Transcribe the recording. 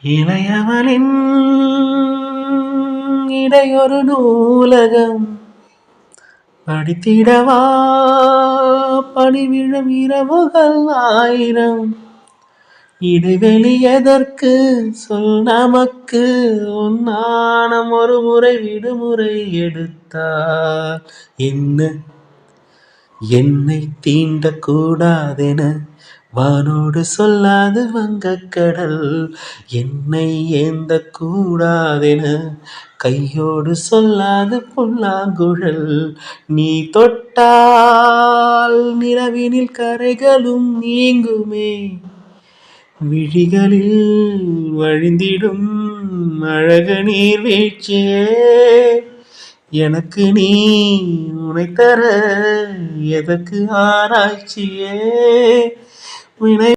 இளையவளின் இடையொரு நூலகம் படித்திடவா பணிவிழும் இரவுகள் 1000 இடைவெளி எதற்கு சொல் நமக்கு உன் நாணம் ஒரு முறை விடுமுறை எடுத்தால் என்ன என்னை தீண்டக்கூடாதென வானோடு சொல்லாது வங்கக்கடல் என்னை ஏந்த கூடாதென கையோடு சொல்லாது புல்லாங்குழல் நீ தொட்டால் நிலவினில் கரைகளும் நீங்குமே விழிகளில் வழிந்திடும் அழக நீர் வீழ்ச்சியே எனக்கு நீ உனை தர எதற்கு ஆராய்ச்சியே வினை